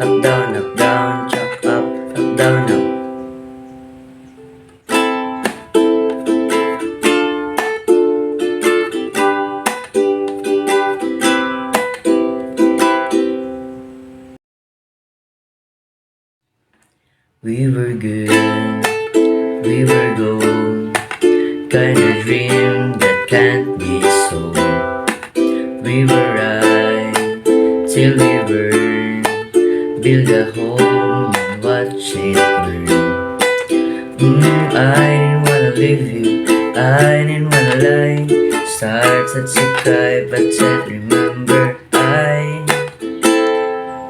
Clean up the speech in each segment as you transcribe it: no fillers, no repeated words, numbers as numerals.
up, down, chop up, down, up. We were good, we were gold, kind of dream that can't be sold. We were right till we burn, build a home and watch it burn. I didn't wanna leave you, I didn't wanna lie. Starts at cry but then remember I.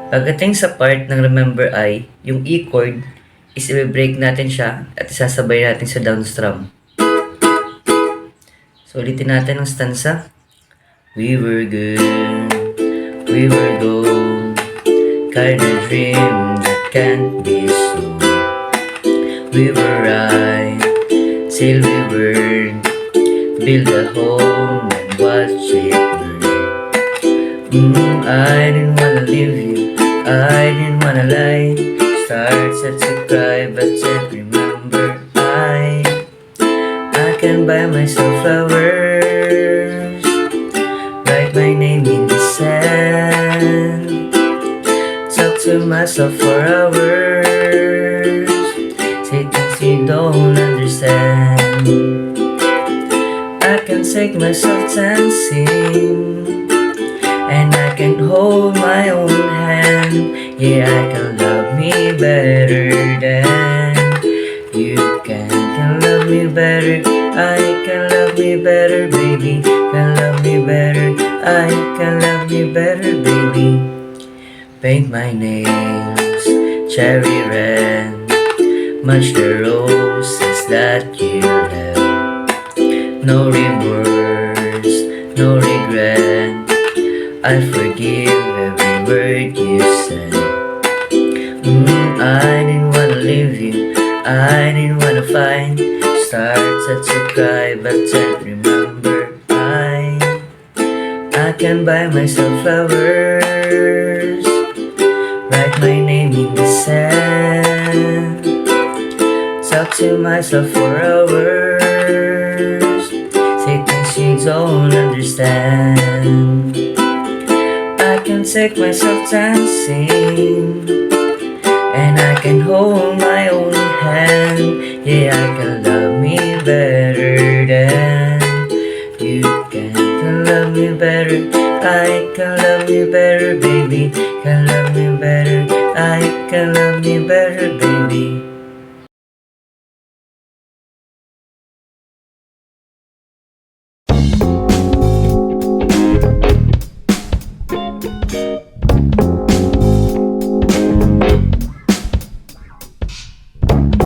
Pagdating sa part ng remember I, yung E chord is i-break natin siya at isasabay natin sa down strum. So ulitin natin ang stanza. We were good, we were gold, kind of dream that can't be sold. We were right till we burned, build a home and watch it burn. I didn't wanna leave you, I didn't wanna lie. Starts at to cry but then remember I can buy myself flowers, write my name in the sand, talk to myself for hours, say things you don't understand. I can take myself dancing, and I can hold my own hand. Yeah, I can love me better than you can love me better. I can love me better, baby. Can love me better. I can love me better, baby. Paint my nails cherry red, match the roses that you left. No remorse, no regret, I forgive every word you said. I didn't wanna leave you, I didn't wanna fight. Started to cry but then remember I can buy myself flowers, write my name in the sand, talk to myself for hours, say things you don't understand. I can take myself dancing, and I can hold my own hand. Yeah, I can love me better than you can love me better. I can love me better, baby. Can love me better. I can love me better, baby.